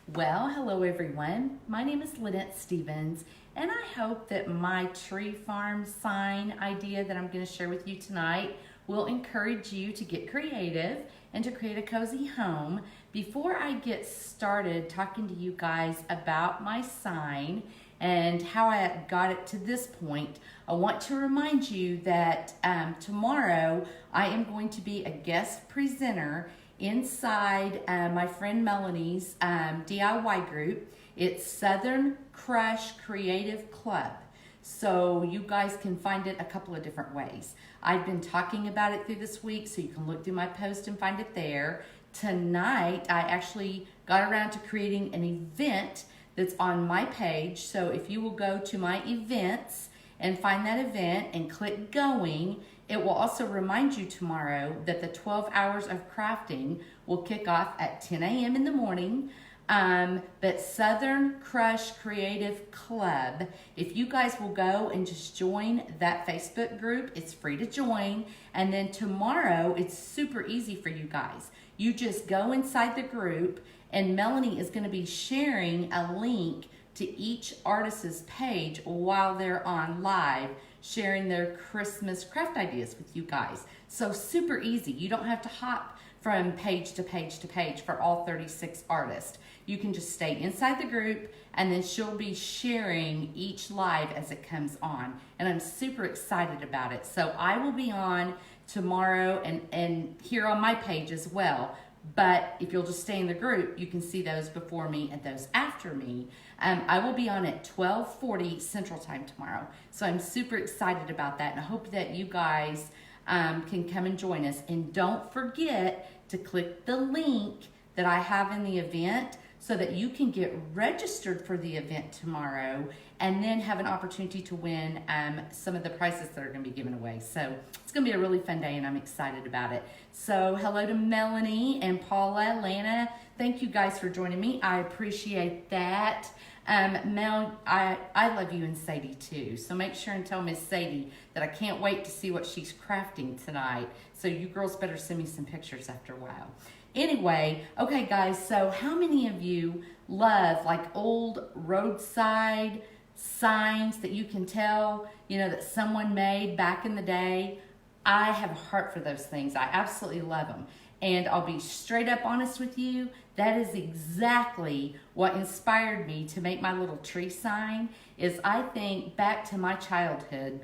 Well, hello everyone. My name is Lynette Stevens, and I hope that my tree farm sign idea that I'm going to share with you tonight will encourage you to get creative and to create a cozy home. Before I get started talking to you guys about my sign and how I got it to this point, I want to remind you that tomorrow I am going to be a guest presenter inside my friend Melanie's DIY group. It's Southern Crush Creative Club. So you guys can find it a couple of different ways. I've been talking about it through this week, so you can look through my post and find it there. Tonight, I actually got around to creating an event that's on my page. So if you will go to my events and find that event and click going, it will also remind you tomorrow that the 12 hours of crafting will kick off at 10 a.m. in the morning. But Southern Crush Creative Club, if you guys will go and just join that Facebook group, it's free to join. And then tomorrow, it's super easy for you guys. You just go inside the group, and Melanie is going to be sharing a link to each artist's page while they're on live, sharing their Christmas craft ideas with you guys. So super easy. You don't have to hop from page to page to page for all 36 artists. You can just stay inside the group, and then she'll be sharing each live as it comes on. And I'm super excited about it. So I will be on tomorrow and here on my page as well. But if you'll just stay in the group, you can see those before me and those after me. I will be on at 12:40 Central Time tomorrow. So I'm super excited about that, and I hope that you guys can come and join us. And don't forget to click the link that I have in the event so that you can get registered for the event tomorrow and then have an opportunity to win some of the prizes that are going to be given away. So it's going to be a really fun day, and I'm excited about it. So hello to Melanie and Paula, Lana. Thank you guys for joining me. I appreciate that. Mel, I love you and Sadie too. So make sure and tell Miss Sadie that I can't wait to see what she's crafting tonight. So you girls better send me some pictures after a while. Anyway, okay guys, so how many of you love like old roadside signs that you can tell, that someone made back in the day? I have a heart for those things. I absolutely love them. And I'll be straight up honest with you, that is exactly what inspired me to make my little tree sign. Is I think back to my childhood,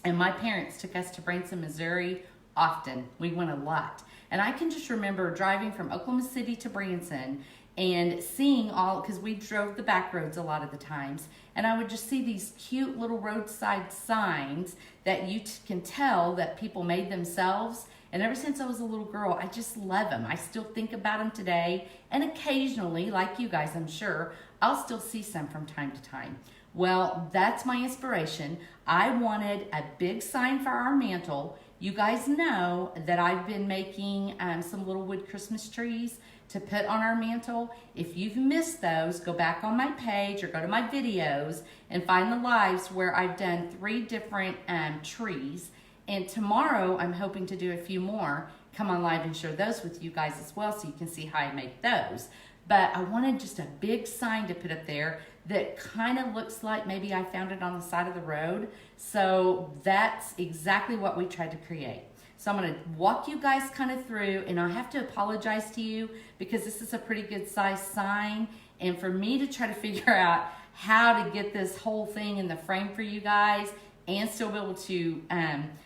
and my parents took us to Branson, Missouri often. We went a lot. And I can just remember driving from Oklahoma City to Branson and seeing because we drove the back roads a lot of the times, and I would just see these cute little roadside signs that you can tell that people made themselves. And ever since I was a little girl, I just love them. I still think about them today, and occasionally, like you guys, I'm sure, I'll still see some from time to time. Well, that's my inspiration. I wanted a big sign for our mantle. You guys know that I've been making some little wood Christmas trees to put on our mantle. If you've missed those, go back on my page or go to my videos and find the lives where I've done 3 different trees. And tomorrow I'm hoping to do a few more. Come on live and share those with you guys as well so you can see how I make those. But I wanted just a big sign to put up there that kind of looks like maybe I found it on the side of the road. So that's exactly what we tried to create. So I'm going to walk you guys kind of through, and I have to apologize to you because this is a pretty good size sign. And for me to try to figure out how to get this whole thing in the frame for you guys and still be able to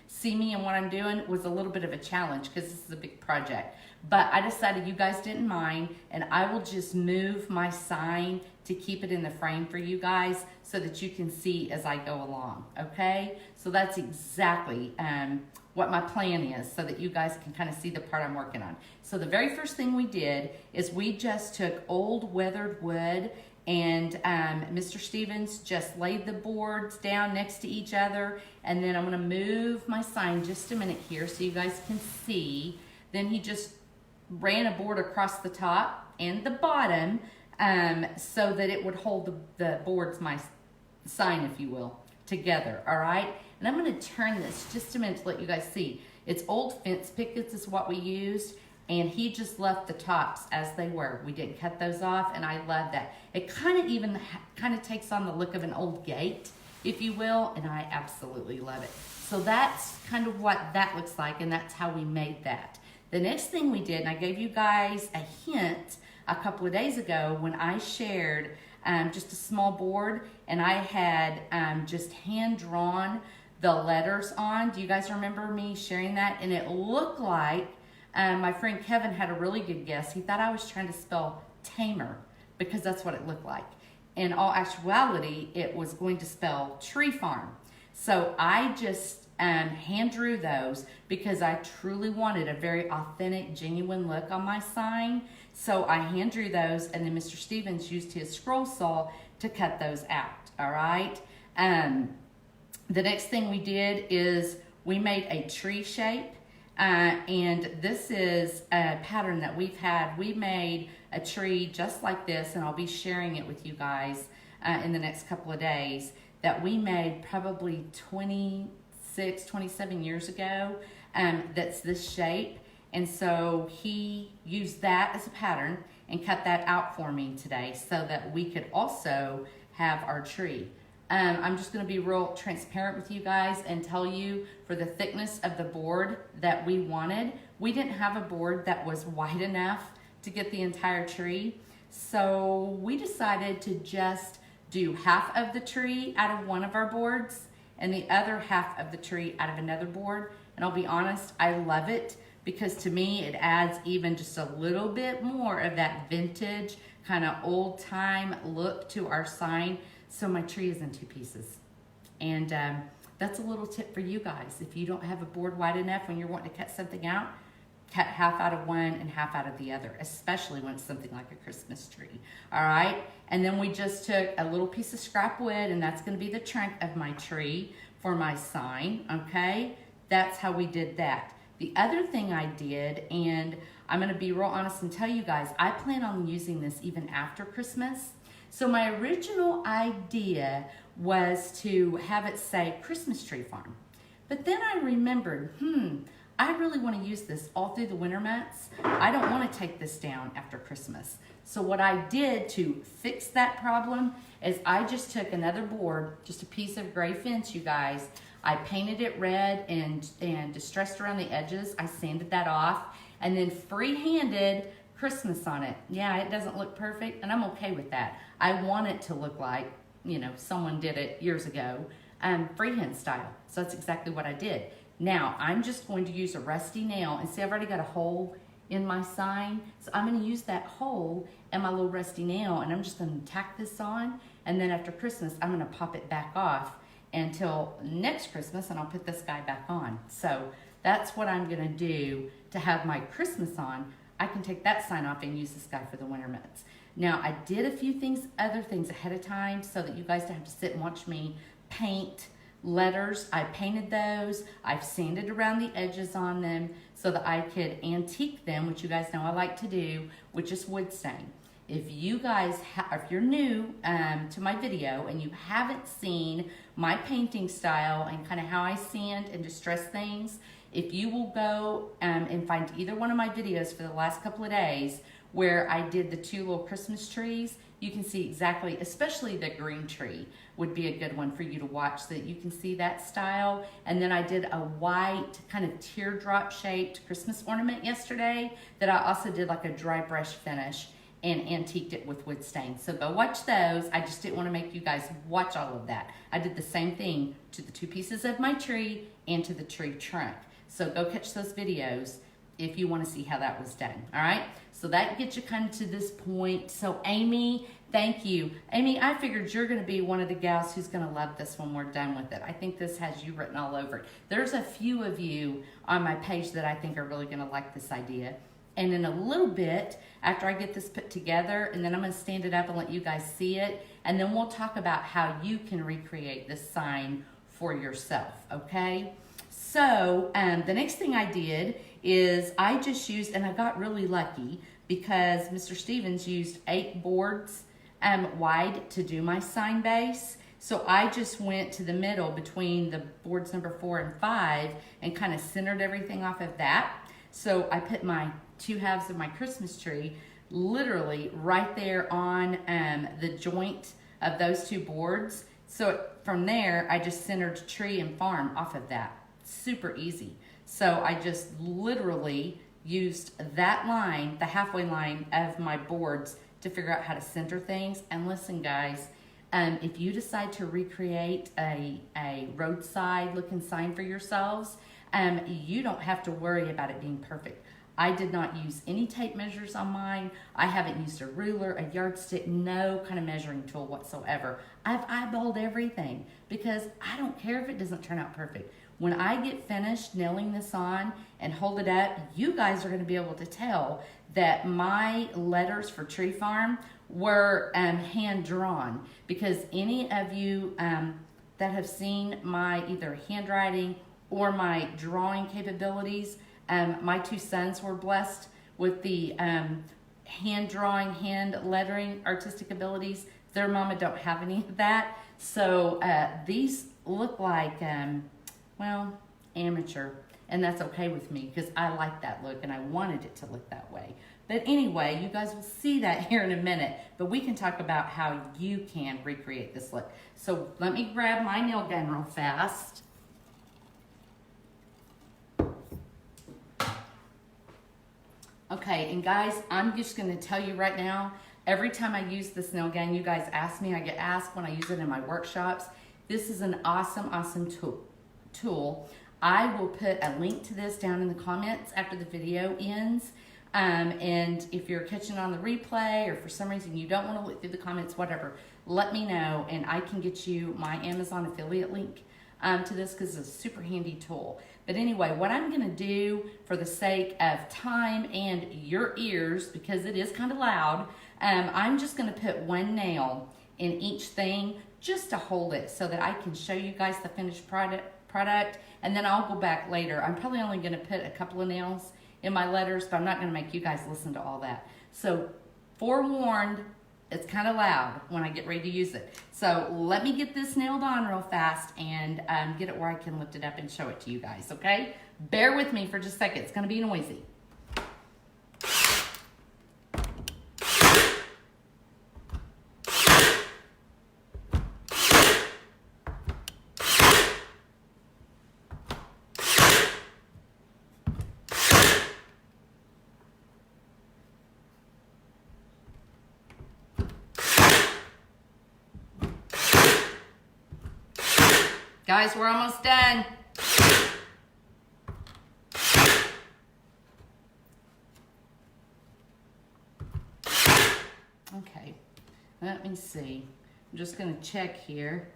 see me and what I'm doing was a little bit of a challenge because this is a big project. But I decided you guys didn't mind, and I will just move my sign to keep it in the frame for you guys so that you can see as I go along, okay? So that's exactly what my plan is so that you guys can kind of see the part I'm working on. So the very first thing we did is we just took old weathered wood, and Mr. Stevens just laid the boards down next to each other, and then I'm gonna move my sign just a minute here so you guys can see. Then he just ran a board across the top and the bottom so that it would hold the boards, my sign, if you will, together, all right? And I'm gonna turn this just a minute to let you guys see. It's old fence pickets is what we used. and he just left the tops as they were. We didn't cut those off, and I love that. It kind of even takes on the look of an old gate, if you will, and I absolutely love it. So that's kind of what that looks like, and that's how we made that. The next thing we did, and I gave you guys a hint a couple of days ago when I shared just a small board, and I had just hand-drawn the letters on. Do you guys remember me sharing that? And it looked like my friend Kevin had a really good guess. He thought I was trying to spell tamer because that's what it looked like. In all actuality, it was going to spell tree farm. So I just hand drew those because I truly wanted a very authentic, genuine look on my sign. So I hand drew those, and then Mr. Stevens used his scroll saw to cut those out, all right? The next thing we did is we made a tree shape, and this is a pattern that we've had. We made a tree just like this, and I'll be sharing it with you guys in the next couple of days, that we made probably 26, 27 years ago. That's this shape. And so he used that as a pattern and cut that out for me today so that we could also have our tree. I'm just going to be real transparent with you guys and tell you, for the thickness of the board that we wanted, we didn't have a board that was wide enough to get the entire tree. So we decided to just do half of the tree out of one of our boards and the other half of the tree out of another board. And I'll be honest, I love it, because to me it adds even just a little bit more of that vintage kind of old time look to our sign. So my tree is in two pieces. And that's a little tip for you guys. If you don't have a board wide enough when you're wanting to cut something out, cut half out of one and half out of the other, especially when it's something like a Christmas tree. All right. And then we just took a little piece of scrap wood, and that's going to be the trunk of my tree for my sign. Okay. That's how we did that. The other thing I did, and I'm going to be real honest and tell you guys, I plan on using this even after Christmas. So my original idea was to have it say Christmas Tree Farm. But then I remembered, I really want to use this all through the winter months. I don't want to take this down after Christmas. So what I did to fix that problem is I just took another board, just a piece of gray fence, you guys. I painted it red and distressed around the edges. I sanded that off and then free-handed Christmas on it. Yeah, it doesn't look perfect, and I'm okay with that. I want it to look like, you know, someone did it years ago, freehand style. So that's exactly what I did. Now, I'm just going to use a rusty nail, and see, I've already got a hole in my sign. So I'm going to use that hole and my little rusty nail, and I'm just going to tack this on, and then after Christmas, I'm going to pop it back off until next Christmas, and I'll put this guy back on. So that's what I'm going to do to have my Christmas on. I can take that sign off and use this guy for the winter months. Now, I did a few other things ahead of time so that you guys don't have to sit and watch me paint letters. I painted those. I've sanded around the edges on them so that I could antique them, which you guys know I like to do, which is wood stain. If you guys, if you're new to my video and you haven't seen my painting style and kind of how I sand and distress things, if you will go and find either one of my videos for the last couple of days where I did the two little Christmas trees, you can see exactly, especially the green tree would be a good one for you to watch so that you can see that style. And then I did a white kind of teardrop shaped Christmas ornament yesterday that I also did like a dry brush finish and antiqued it with wood stain. So go watch those. I just didn't want to make you guys watch all of that. I did the same thing to the two pieces of my tree and to the tree trunk. So go catch those videos if you want to see how that was done. All right. So that gets you kind of to this point. So Amy, thank you. Amy, I figured you're going to be one of the gals who's going to love this when we're done with it. I think this has you written all over it. There's a few of you on my page that I think are really going to like this idea. And in a little bit, after I get this put together, and then I'm going to stand it up and let you guys see it, and then we'll talk about how you can recreate this sign for yourself, okay? So the next thing I did is I just used, and I got really lucky because Mr. Stevens used 8 boards wide to do my sign base. So I just went to the middle between the boards number 4 and 5 and kind of centered everything off of that. So I put my two halves of my Christmas tree literally right there on the joint of those two boards. So from there, I just centered tree and farm off of that. Super easy. So I just literally used that line, the halfway line of my boards, to figure out how to center things. And listen, guys, if you decide to recreate a roadside looking sign for yourselves, you don't have to worry about it being perfect. I did not use any tape measures on mine. I haven't used a ruler, a yardstick, no kind of measuring tool whatsoever. I've eyeballed everything because I don't care if it doesn't turn out perfect. When I get finished nailing this on and hold it up, you guys are going to be able to tell that my letters for Tree Farm were hand drawn, because any of you that have seen my either handwriting or my drawing capabilities, my two sons were blessed with the hand drawing, hand lettering, artistic abilities. Their mama don't have any of that. So these look like, well, amateur. And that's okay with me because I like that look and I wanted it to look that way. But anyway, you guys will see that here in a minute. But we can talk about how you can recreate this look. So let me grab my nail gun real fast. Okay, and guys, I'm just going to tell you right now, every time I use this nail gun, you guys ask me, I get asked when I use it in my workshops. This is an awesome, awesome tool. I will put a link to this down in the comments after the video ends. And if you're catching on the replay or for some reason you don't want to look through the comments, whatever, let me know and I can get you my Amazon affiliate link to this because it's a super handy tool. But anyway, what I'm going to do for the sake of time and your ears, because it is kind of loud, I'm just going to put one nail in each thing just to hold it so that I can show you guys the finished product, and then I'll go back later. I'm probably only going to put a couple of nails in my letters, but I'm not going to make you guys listen to all that. So forewarned, it's kind of loud when I get ready to use it. So let me get this nailed on real fast and get it where I can lift it up and show it to you guys, okay? Bear with me for just a second. It's going to be noisy. Guys, we're almost done. Okay, let me see. I'm just going to check here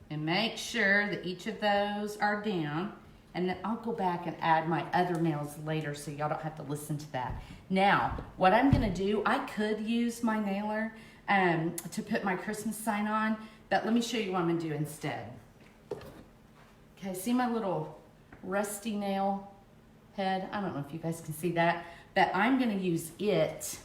and make sure that each of those are down. And then I'll go back and add my other nails later so y'all don't have to listen to that. Now, what I'm going to do, I could use my nailer to put my Christmas sign on, but let me show you what I'm going to do instead. Okay, see my little rusty nail head? I don't know if you guys can see that, but I'm going to use it.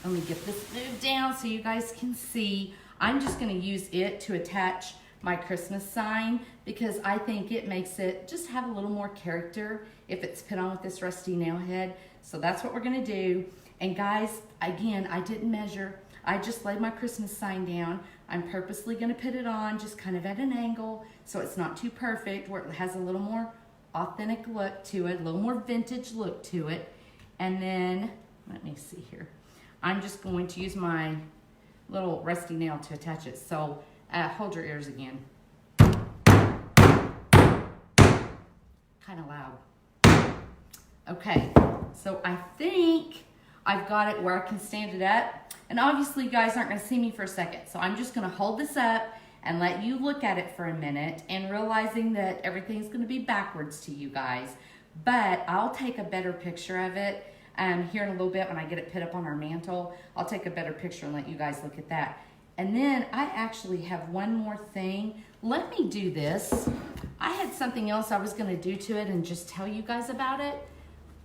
Let me get this moved down so you guys can see. I'm just going to use it to attach my Christmas sign because I think it makes it just have a little more character if it's put on with this rusty nail head. So that's what we're going to do. And guys, again, I didn't measure. I just laid my Christmas sign down. I'm purposely going to put it on just kind of at an angle so it's not too perfect, where it has a little more authentic look to it, a little more vintage look to it. And then, let me see here. I'm just going to use my little rusty nail to attach it. So hold your ears again. Kind of loud. Okay, so I think I've got it where I can stand it up. And obviously you guys aren't going to see me for a second. So I'm just going to hold this up and let you look at it for a minute and realizing that everything's going to be backwards to you guys. But I'll take a better picture of it here in a little bit when I get it put up on our mantle. I'll take a better picture and let you guys look at that. And then I actually have one more thing. Let me do this. I had something else I was going to do to it and just tell you guys about it.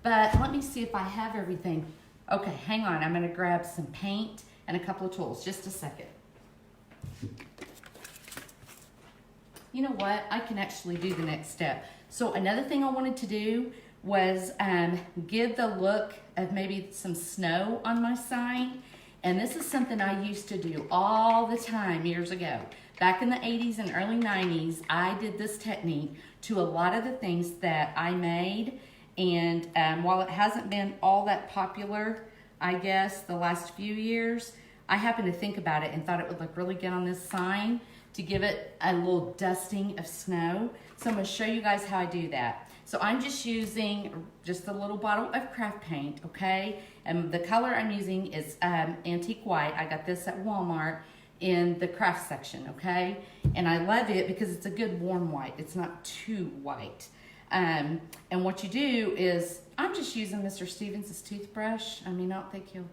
But let me see if I have everything. Okay, hang on. I'm going to grab some paint and a couple of tools. Just a second. You know what? I can actually do the next step. So another thing I wanted to do was give the look of maybe some snow on my sign. And this is something I used to do all the time years ago. Back in the 80s and early 90s, I did this technique to a lot of the things that I made. And while it hasn't been all that popular, I guess, the last few years, I happened to think about it and thought it would look really good on this sign to give it a little dusting of snow. So I'm gonna show you guys how I do that. So I'm just using just a little bottle of craft paint, okay? And the color I'm using is antique white. I got this at Walmart in the craft section, okay? And I love it because it's a good warm white. It's not too white. And what you do is, I'm just using Mr. Stevens' toothbrush. I mean, I don't think he'll,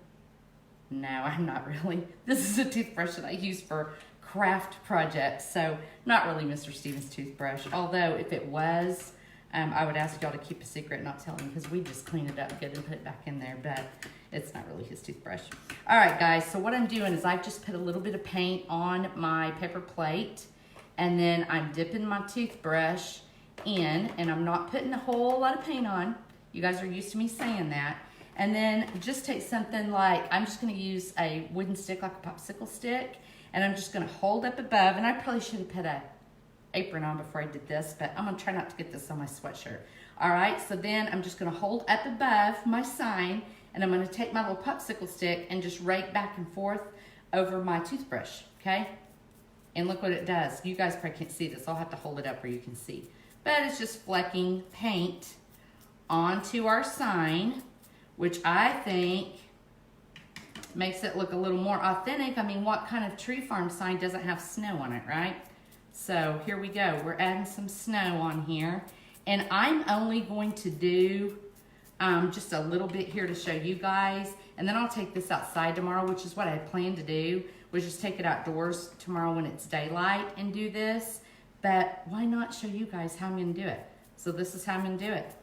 no, I'm not really. This is a toothbrush that I use for craft projects, so not really Mr. Stevens' toothbrush. Although, if it was, I would ask y'all to keep a secret, not tell him, because we just clean it up good and put it back in there, but it's not really his toothbrush. All right, guys, so what I'm doing is I've just put a little bit of paint on my paper plate, and then I'm dipping my toothbrush in, and I'm not putting a whole lot of paint on. You guys are used to me saying that. And then just take something like, I'm just gonna use a wooden stick, like a popsicle stick, and I'm just gonna hold up above, and I probably should have put a apron on before I did this, but I'm gonna try not to get this on my sweatshirt. All right, so then I'm just gonna hold up above my sign, and I'm gonna take my little popsicle stick and just rake back and forth over my toothbrush, okay? And look what it does. You guys probably can't see this. I'll have to hold it up where you can see. But it's just flecking paint onto our sign, which I think makes it look a little more authentic. I mean, what kind of tree farm sign doesn't have snow on it, right? So here we go. We're adding some snow on here. And I'm only going to do just a little bit here to show you guys. And then I'll take this outside tomorrow, which is what I had planned to do, was just take it outdoors tomorrow when it's daylight and do this. But why not show you guys how I'm gonna do it? So this is how I'm gonna do it.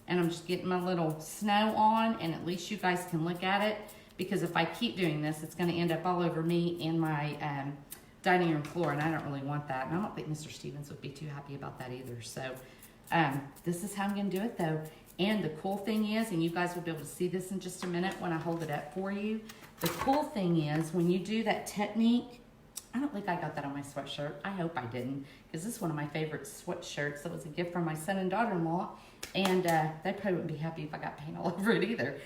And I'm just getting my little snow on, and at least you guys can look at it, because if I keep doing this, it's gonna end up all over me and my dining room floor, and I don't really want that. And I don't think Mr. Stevens would be too happy about that either. So this is how I'm gonna do it though. And the cool thing is, and you guys will be able to see this in just a minute when I hold it up for you. The cool thing is, when you do that technique, I don't think I got that on my sweatshirt. I hope I didn't, because this is one of my favorite sweatshirts. That was a gift from my son and daughter-in-law, and they probably wouldn't be happy if I got paint all over it either.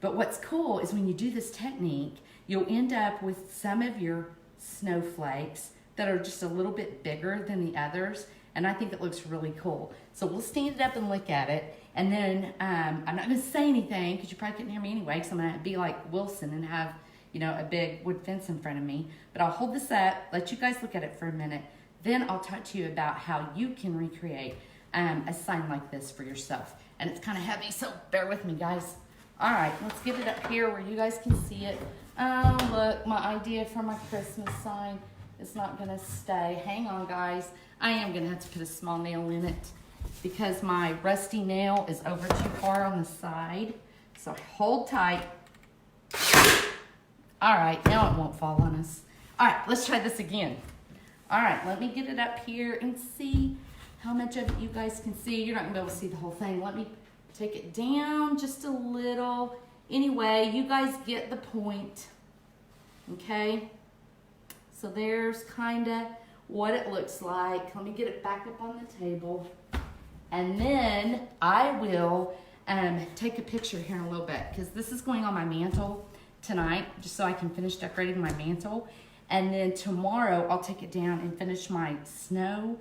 But what's cool is when you do this technique, you'll end up with some of your snowflakes that are just a little bit bigger than the others, and I think it looks really cool. So we'll stand it up and look at it, and then I'm not going to say anything, because you probably couldn't hear me anyway, because I'm going to be like Wilson and have, you know, a big wood fence in front of me. But I'll hold this up, let you guys look at it for a minute. Then I'll talk to you about how you can recreate a sign like this for yourself. And it's kind of heavy, so bear with me, guys. All right, let's get it up here where you guys can see it. Oh, look, my idea for my Christmas sign is not gonna stay. Hang on, guys. I am gonna have to put a small nail in it because my rusty nail is over too far on the side. So hold tight. All right, now it won't fall on us. All right, let's try this again. All right, let me get it up here and see how much of it you guys can see. You're not gonna be able to see the whole thing. Let me take it down just a little. Anyway, you guys get the point, okay? So there's kinda what it looks like. Let me get it back up on the table. And then I will take a picture here in a little bit, because this is going on my mantle tonight, just so I can finish decorating my mantle. And then tomorrow I'll take it down and finish my snow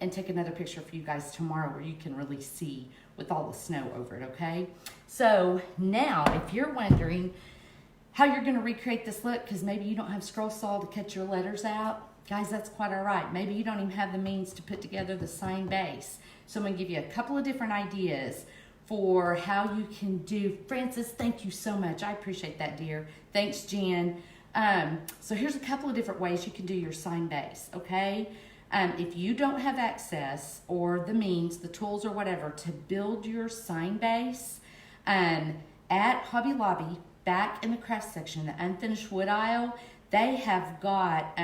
and take another picture for you guys tomorrow where you can really see with all the snow over it, okay? So now, if you're wondering how you're gonna recreate this look, because maybe you don't have scroll saw to cut your letters out, guys, that's quite all right. Maybe you don't even have the means to put together the sign base. So I'm gonna give you a couple of different ideas for how you can do. Francis, thank you so much. I appreciate that, dear. Thanks, Jen. So here's a couple of different ways you can do your sign base, okay? If you don't have access or the means, the tools or whatever to build your sign base, at Hobby Lobby, back in the craft section, the unfinished wood aisle, they have got,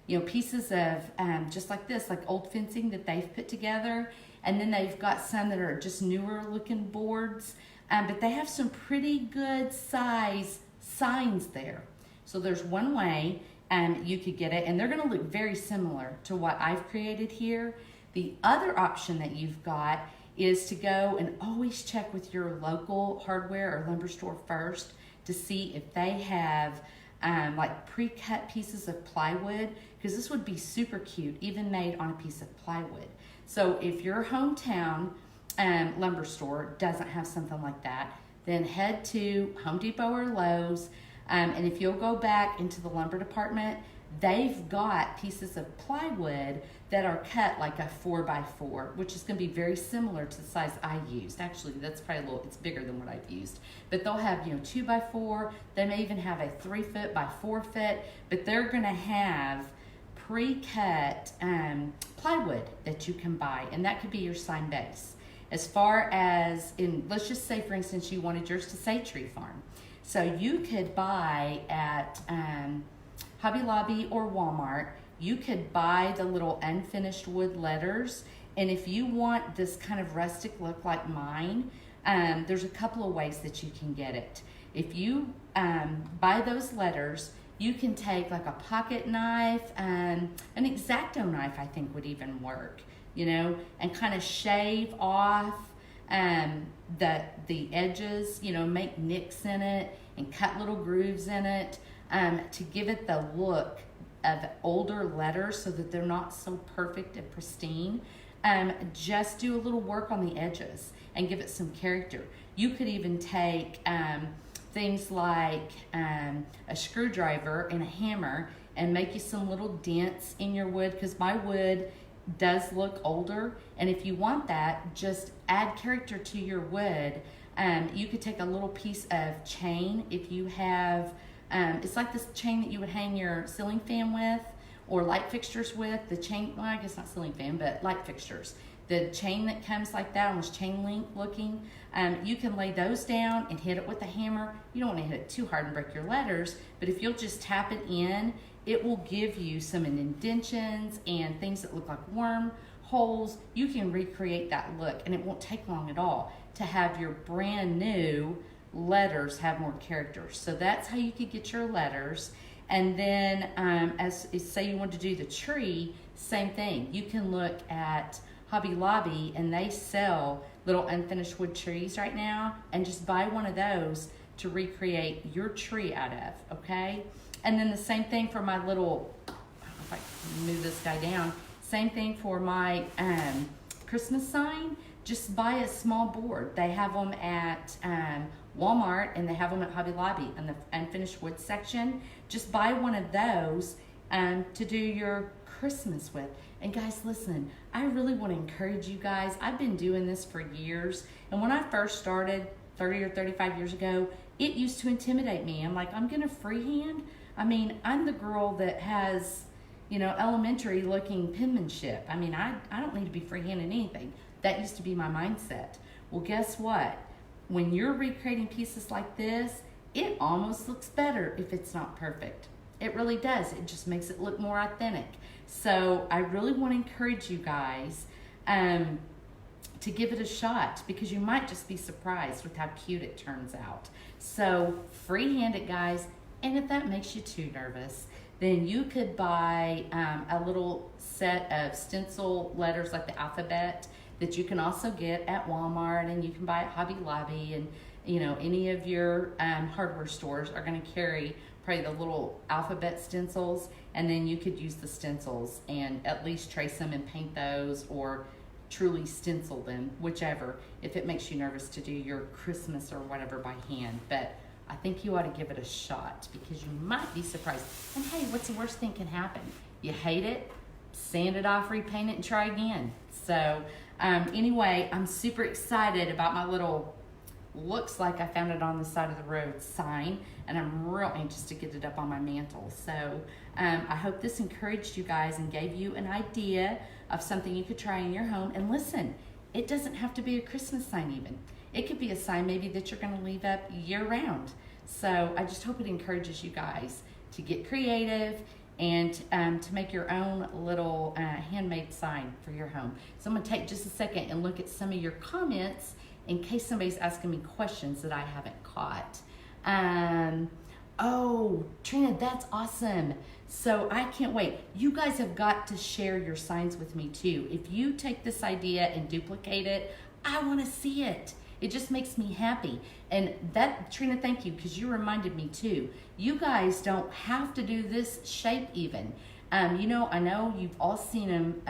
you know, pieces of just like this, like old fencing that they've put together. And then they've got some that are just newer looking boards, but they have some pretty good size signs there. So there's one way you could get it, and they're gonna look very similar to what I've created here. The other option that you've got is to go and always check with your local hardware or lumber store first to see if they have like pre-cut pieces of plywood, because this would be super cute, even made on a piece of plywood. So if your hometown lumber store doesn't have something like that, then head to Home Depot or Lowe's, and if you'll go back into the lumber department, they've got pieces of plywood that are cut like a 4x4, which is going to be very similar to the size I used. Actually, that's probably it's bigger than what I've used. But they'll have, 2x4. They may even have a 3 foot by 4 foot, but they're going to have pre-cut plywood that you can buy, and that could be your sign base. As far as, let's just say, for instance, you wanted yours to say Tree Farm. So you could buy at Hobby Lobby or Walmart, you could buy the little unfinished wood letters. And if you want this kind of rustic look like mine, there's a couple of ways that you can get it. If you buy those letters, you can take like a pocket knife, an X-Acto knife I think would even work, and kind of shave off the edges, make nicks in it and cut little grooves in it to give it the look of older letters so that they're not so perfect and pristine. Just do a little work on the edges and give it some character. You could even take things like a screwdriver and a hammer and make you some little dents in your wood, because my wood does look older, and if you want that, just add character to your wood. You could take a little piece of chain if you have it's like this chain that you would hang your ceiling fan with or light fixtures with. The chain, well, I guess not ceiling fan, but light fixtures. The chain that comes like that, almost chain link looking, you can lay those down and hit it with a hammer. You don't want to hit it too hard and break your letters, but if you'll just tap it in, it will give you some indentions and things that look like worm holes. You can recreate that look, and it won't take long at all to have your brand new letters have more character. So that's how you could get your letters. And then as say you want to do the tree, same thing. You can look at Hobby Lobby, and they sell little unfinished wood trees right now, and just buy one of those to recreate your tree out of, okay? And then the same thing for my little, if I can move this guy down, same thing for my Christmas sign. Just buy a small board. They have them at Walmart, and they have them at Hobby Lobby in the unfinished wood section. Just buy one of those to do your Christmas with. And guys, listen, I really want to encourage you guys. I've been doing this for years, and when I first started 30 or 35 years ago, it used to intimidate me. I'm like, I'm gonna freehand? I mean, I'm the girl that has, elementary looking penmanship. I mean, I don't need to be freehanding anything. That used to be my mindset. Well, guess what? When you're recreating pieces like this, it almost looks better if it's not perfect. It really does. It just makes it look more authentic. So I really want to encourage you guys to give it a shot, because you might just be surprised with how cute it turns out. So freehand it, guys. And if that makes you too nervous, then you could buy a little set of stencil letters like the alphabet that you can also get at Walmart, and you can buy at Hobby Lobby, and any of your hardware stores are going to carry probably the little alphabet stencils, and then you could use the stencils and at least trace them and paint those, or truly stencil them, whichever, if it makes you nervous to do your Christmas or whatever by hand. But I think you ought to give it a shot, because you might be surprised. And hey, what's the worst thing can happen? You hate it, sand it off, repaint it, and try again. So anyway, I'm super excited about my little, looks like I found it on the side of the road sign, and I'm real anxious to get it up on my mantle. So I hope this encouraged you guys and gave you an idea of something you could try in your home. And listen, it doesn't have to be a Christmas sign even. It could be a sign maybe that you're going to leave up year round. So I just hope it encourages you guys to get creative and to make your own little handmade sign for your home. So I'm going to take just a second and look at some of your comments in case somebody's asking me questions that I haven't caught. Oh, Trina, that's awesome. So I can't wait. You guys have got to share your signs with me too. If you take this idea and duplicate it, I want to see it. It just makes me happy. And that, Trina, thank you, because you reminded me too. You guys don't have to do this shape even. You know, I know you've all seen them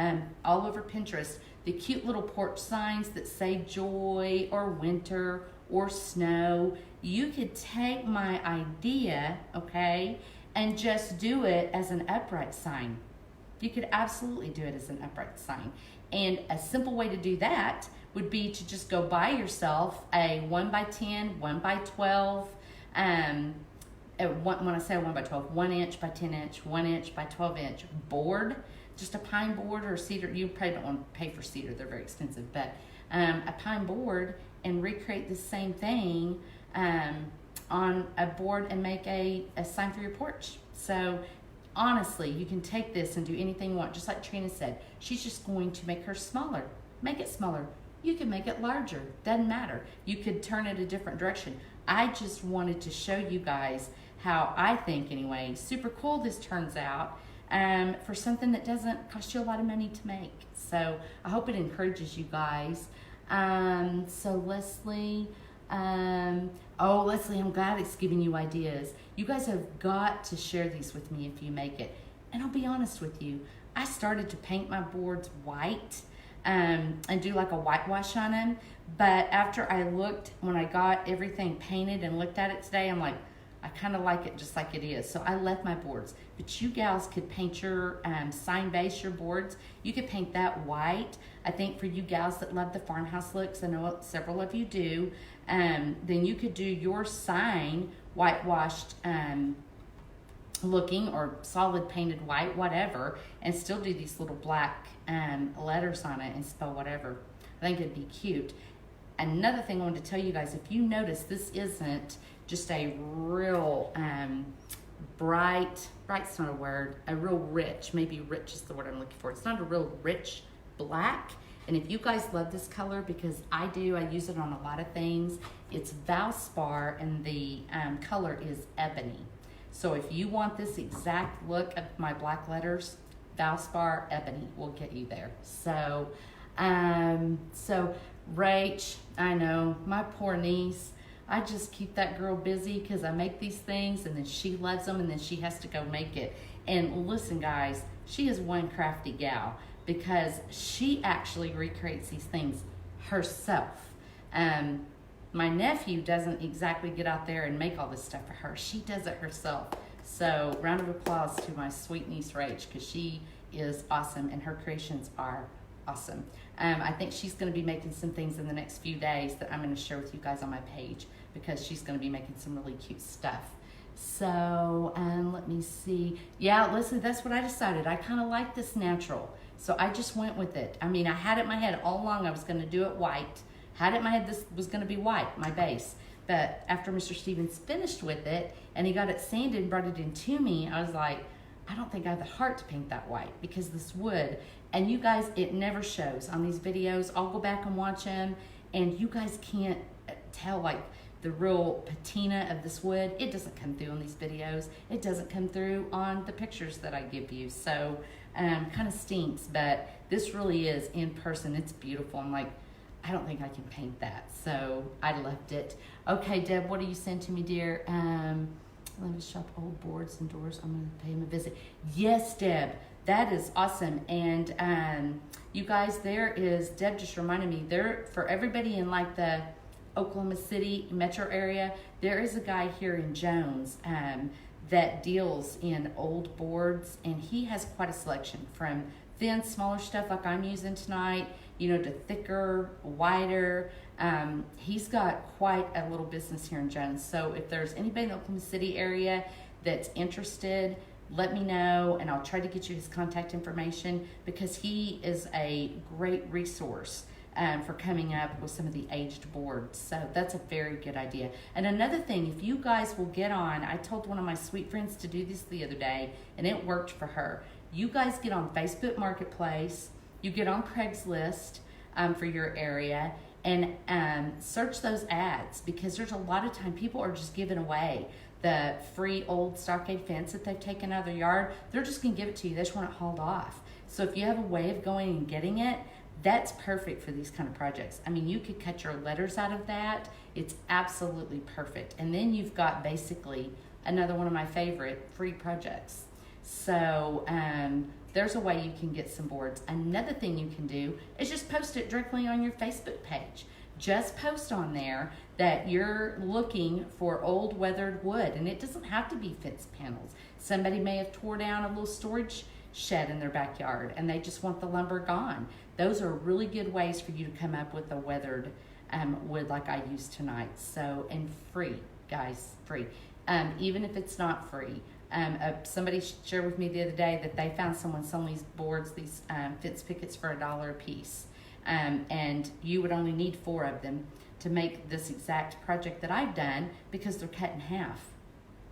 all over Pinterest, the cute little porch signs that say joy or winter or snow. You could take my idea, okay, and just do it as an upright sign. You could absolutely do it as an upright sign. And a simple way to do that would be to just go buy yourself a 1x10, 1x12, when I say 1x12, 1 inch by 10 inch, 1 inch by 12 inch board, just a pine board or cedar. You probably don't want to pay for cedar, they're very expensive, but a pine board, and recreate the same thing on a board and make a sign for your porch. So honestly, you can take this and do anything you want. Just like Trina said, she's just going to make her smaller. Make it smaller. You can make it larger. Doesn't matter. You could turn it a different direction. I just wanted to show you guys how I think, anyway, super cool this turns out for something that doesn't cost you a lot of money to make. So I hope it encourages you guys. So Leslie, oh, Leslie, I'm glad it's giving you ideas. You guys have got to share these with me if you make it. And I'll be honest with you, I started to paint my boards white and do like a whitewash on them. But after I looked, when I got everything painted and looked at it today, I'm like, I kind of like it just like it is. So I left my boards. But you gals could paint your sign base, your boards. You could paint that white. I think for you gals that love the farmhouse looks, I know several of you do, then you could do your sign whitewashed looking or solid painted white, whatever, and still do these little black letters on it and spell whatever. I think it'd be cute. Another thing I wanted to tell you guys, if you notice, this isn't just a real bright's not a word, a real rich, maybe rich is the word I'm looking for. It's not a real rich black. And if you guys love this color, because I do, I use it on a lot of things, it's Valspar, and the color is ebony. So if you want this exact look of my black letters, Valspar ebony will get you there. So, Rach, I know, my poor niece, I just keep that girl busy because I make these things and then she loves them and then she has to go make it. And listen, guys, she is one crafty gal because she actually recreates these things herself. My nephew doesn't exactly get out there and make all this stuff for her. She does it herself. So round of applause to my sweet niece Rach, because she is awesome and her creations are awesome. I think she's going to be making some things in the next few days that I'm going to share with you guys on my page, because she's going to be making some really cute stuff. So let me see. Yeah, listen, that's what I decided. I kind of like this natural. So I just went with it. I mean, I had it in my head all along I was going to do it white. Had it in my head this was going to be white, my base. But after Mr. Stevens finished with it and he got it sanded and brought it in to me, I was like, I don't think I have the heart to paint that white, because this wood, and you guys, it never shows on these videos. I'll go back and watch them and you guys can't tell like the real patina of this wood. It doesn't come through on these videos. It doesn't come through on the pictures that I give you. So kind of stinks, but this really is in person. It's beautiful. I'm like, I don't think I can paint that. So I loved it. Okay, Deb, what do you send to me, dear? Let me shop old boards and doors. I'm going to pay him a visit. Yes, Deb, that is awesome. And you guys, Deb just reminded me, there for everybody in like the Oklahoma City metro area, there is a guy here in Jones that deals in old boards, and he has quite a selection from thin, smaller stuff like I'm using tonight, to thicker, wider. He's got quite a little business here in Jones. So if there's anybody in the Oklahoma City area that's interested, let me know, and I'll try to get you his contact information, because he is a great resource for coming up with some of the aged boards. So that's a very good idea. And another thing, if you guys will get on, I told one of my sweet friends to do this the other day, and it worked for her. You guys get on Facebook Marketplace, you get on Craigslist for your area, and search those ads, because there's a lot of time people are just giving away the free old stockade fence that they've taken out of their yard. They're just gonna give it to you. They just want it hauled off. So if you have a way of going and getting it, that's perfect for these kind of projects. I mean, you could cut your letters out of that. It's absolutely perfect. And then you've got basically another one of my favorite free projects. So there's a way you can get some boards. Another thing you can do is just post it directly on your Facebook page. Just post on there that you're looking for old weathered wood, and it doesn't have to be fence panels. Somebody may have tore down a little storage shed in their backyard and they just want the lumber gone. Those are really good ways for you to come up with a weathered wood like I used tonight. So, and free, guys, free. Even if it's not free. Somebody shared with me the other day that they found someone selling these boards, these fence pickets, for $1 a piece. And you would only need 4 of them to make this exact project that I've done, because they're cut in half.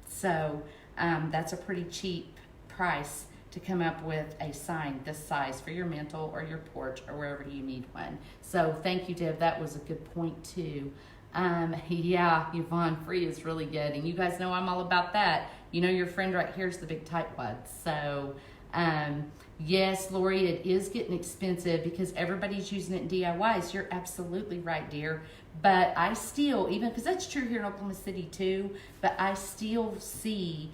So that's a pretty cheap price to come up with a sign this size for your mantle or your porch or wherever you need one. So thank you, Deb. That was a good point too. Yeah, Yvonne, free is really good. And you guys know I'm all about that. You know, your friend right here is the big tightwad. So yes, Lori, it is getting expensive because everybody's using it in DIYs. You're absolutely right, dear. But I still, even because that's true here in Oklahoma City too, but I still see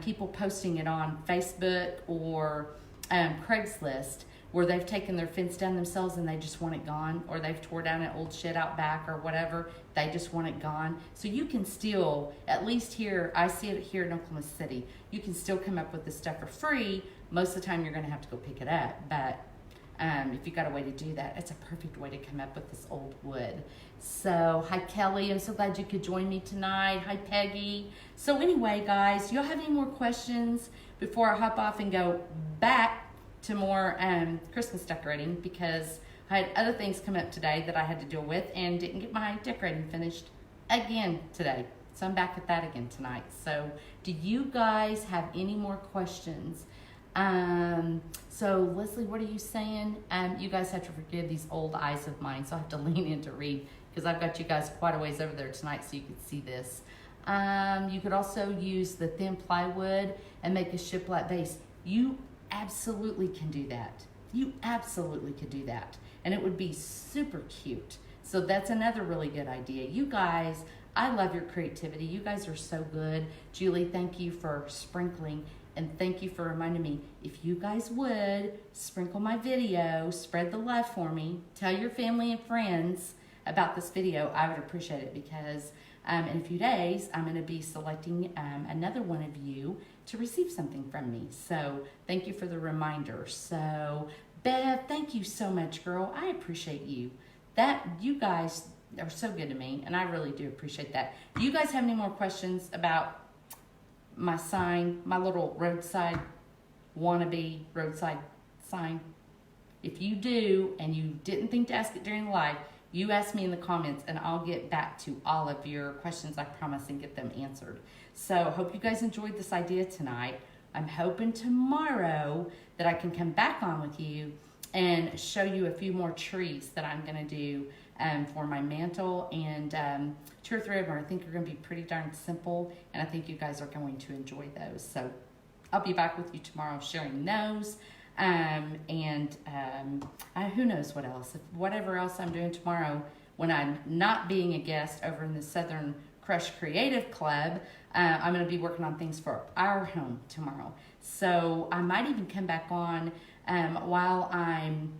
people posting it on Facebook or Craigslist, where they've taken their fence down themselves and they just want it gone, or they've tore down an old shed out back or whatever, they just want it gone. So you can still, at least here, I see it here in Oklahoma City, you can still come up with this stuff for free. Most of the time you're gonna have to go pick it up, but if you got a way to do that, it's a perfect way to come up with this old wood. So, hi Kelly, I'm so glad you could join me tonight. Hi Peggy. So anyway, guys, y'all have any more questions before I hop off and go back to more Christmas decorating, because I had other things come up today that I had to deal with and didn't get my decorating finished again today. So I'm back at that again tonight. So do you guys have any more questions? So Leslie, what are you saying? You guys have to forgive these old eyes of mine, so I have to lean in to read, because I've got you guys quite a ways over there tonight so you can see this. You could also use the thin plywood and make a shiplap base. You absolutely can do that. You absolutely could do that. And it would be super cute. So that's another really good idea. You guys, I love your creativity. You guys are so good. Julie, thank you for sprinkling. And thank you for reminding me, if you guys would sprinkle my video, spread the love for me, tell your family and friends about this video, I would appreciate it, because in a few days, I'm going to be selecting another one of you to receive something from me. So thank you for the reminder. So Bev, thank you so much, girl. I appreciate you. You guys are so good to me, and I really do appreciate that. Do you guys have any more questions about my sign, my little wannabe roadside sign? If you do, and you didn't think to ask it during the live, you ask me in the comments and I'll get back to all of your questions, I promise, and get them answered. So I hope you guys enjoyed this idea tonight. I'm hoping tomorrow that I can come back on with you and show you a few more trees that I'm gonna do for my mantle, and 2 or 3 of them I think are going to be pretty darn simple, and I think you guys are going to enjoy those. So I'll be back with you tomorrow sharing those, who knows what else. Whatever else I'm doing tomorrow when I'm not being a guest over in the Southern Crush Creative Club, I'm going to be working on things for our home tomorrow. So I might even come back on while I'm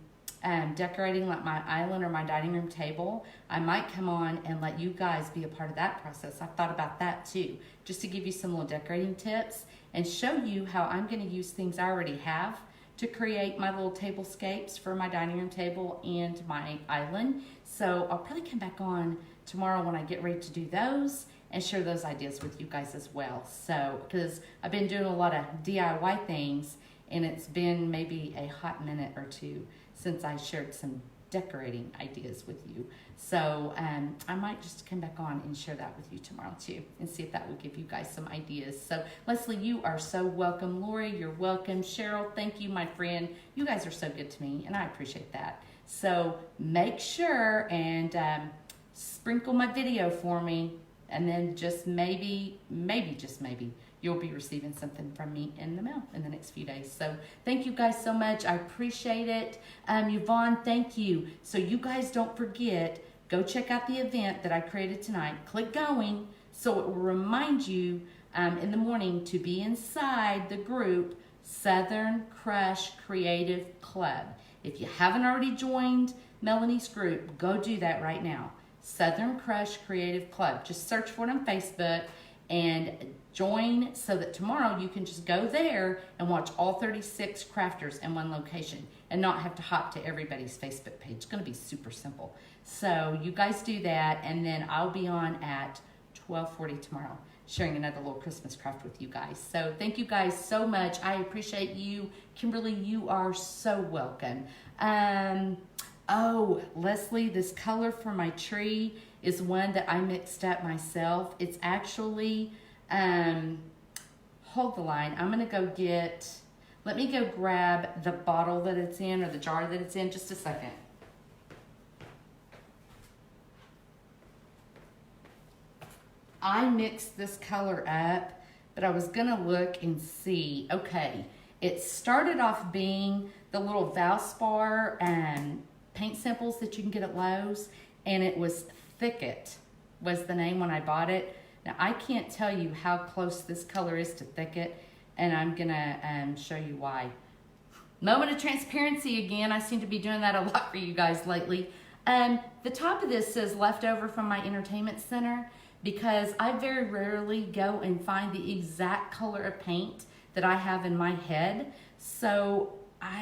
decorating like my island or my dining room table. I might come on and let you guys be a part of that process. I've thought about that too, just to give you some little decorating tips and show you how I'm going to use things I already have to create my little tablescapes for my dining room table and my island. So I'll probably come back on tomorrow when I get ready to do those and share those ideas with you guys as well. So, because I've been doing a lot of DIY things, and it's been maybe a hot minute or two since I shared some decorating ideas with you. So I might just come back on and share that with you tomorrow too, and see if that will give you guys some ideas. So Leslie, you are so welcome. Lori, you're welcome. Cheryl, thank you, my friend. You guys are so good to me, and I appreciate that. So make sure and sprinkle my video for me, and then just maybe, just maybe, you'll be receiving something from me in the mail in the next few days. So thank you guys so much. I appreciate it. Yvonne, thank you. So you guys don't forget, go check out the event that I created tonight. Click going so it will remind you in the morning to be inside the group Southern Crush Creative Club. If you haven't already joined Melanie's group, go do that right now. Southern Crush Creative Club. Just search for it on Facebook and join so that tomorrow you can just go there and watch all 36 crafters in one location and not have to hop to everybody's Facebook page. It's going to be super simple. So you guys do that, and then I'll be on at 12:40 tomorrow sharing another little Christmas craft with you guys. So thank you guys so much. I appreciate you. Kimberly, you are so welcome. Oh, Leslie, this color for my tree is one that I mixed up myself. It's actually, hold the line. I'm going to go get, let me go grab the bottle that it's in, or the jar that it's in, just a second. I mixed this color up, but I was going to look and see. Okay, it started off being the little Valspar paint samples that you can get at Lowe's, and it was Thicket was the name when I bought it. Now I can't tell you how close this color is to Thicket, and I'm gonna show you why. Moment of transparency again. I seem to be doing that a lot for you guys lately. The top of this says leftover from my entertainment center, because I very rarely go and find the exact color of paint that I have in my head. So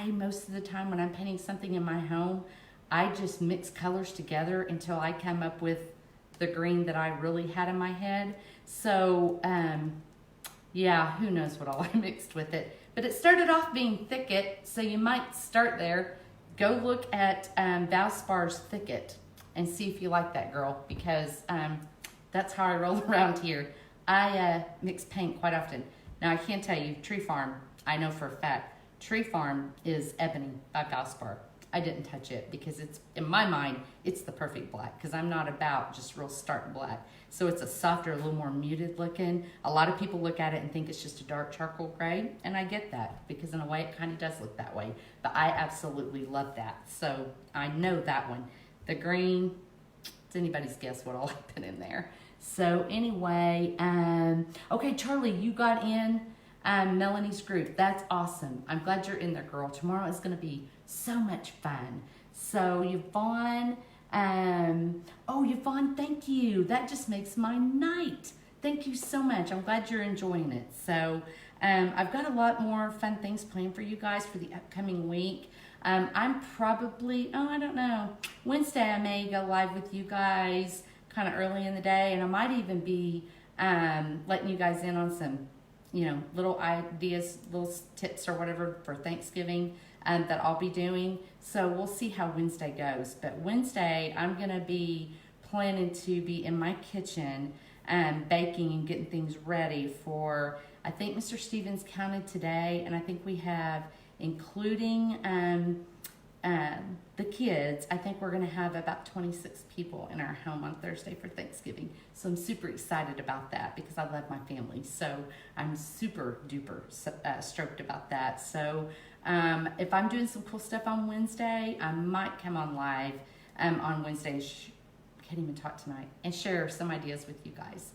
most of the time when I'm painting something in my home, I just mix colors together until I come up with the green that I really had in my head. So, yeah, who knows what all I mixed with it. But it started off being Thicket, so you might start there. Go look at Valspar's Thicket and see if you like that, girl, because that's how I roll around here. I mix paint quite often. Now, I can tell you, Tree Farm, I know for a fact, Tree Farm is Ebony by Valspar. I didn't touch it because it's, in my mind, it's the perfect black, because I'm not about just real stark black. So it's a softer, a little more muted looking. A lot of people look at it and think it's just a dark charcoal gray, and I get that because in a way it kind of does look that way. But I absolutely love that. So I know that one. The green, it's anybody's guess what all I put in there. So anyway, okay, Charlie, you got in Melanie's group. That's awesome. I'm glad you're in there, girl. Tomorrow is going to be so much fun. So Yvonne, oh, Yvonne, thank you. That just makes my night. Thank you so much. I'm glad you're enjoying it. So I've got a lot more fun things planned for you guys for the upcoming week. I'm probably, I don't know, Wednesday I may go live with you guys kind of early in the day, and I might even be letting you guys in on some, little ideas, little tips or whatever for Thanksgiving that I'll be doing. So we'll see how Wednesday goes. But Wednesday, I'm going to be planning to be in my kitchen baking and getting things ready for, I think Mr. Stevens counted today, and I think we have, including the kids, I think we're going to have about 26 people in our home on Thursday for Thanksgiving. So I'm super excited about that because I love my family. So I'm super duper stoked about that. So if I'm doing some cool stuff on Wednesday, I might come on live on Wednesday. Can't even talk tonight, and share some ideas with you guys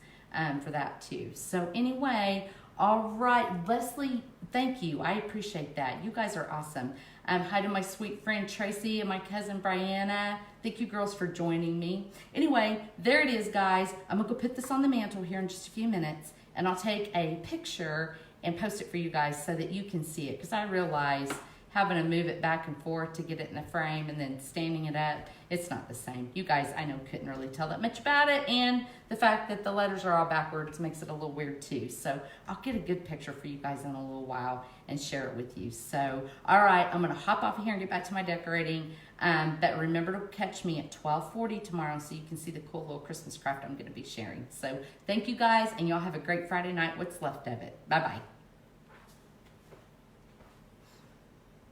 for that too. So anyway, all right, Leslie, thank you. I appreciate that. You guys are awesome. Hi to my sweet friend Tracy and my cousin Brianna. Thank you girls for joining me. Anyway, there it is, guys. I'm gonna go put this on the mantle here in just a few minutes, and I'll take a picture and post it for you guys so that you can see it, because I realize having to move it back and forth to get it in the frame and then standing it up. It's not the same. You guys, I know, couldn't really tell that much about it, and the fact that the letters are all backwards makes it a little weird too. So I'll get a good picture for you guys in a little while and share it with you. So, all right, I'm gonna hop off of here and get back to my decorating. But remember to catch me at 12:40 tomorrow so you can see the cool little Christmas craft I'm gonna be sharing. So thank you guys, and y'all have a great Friday night, what's left of it. Bye-bye.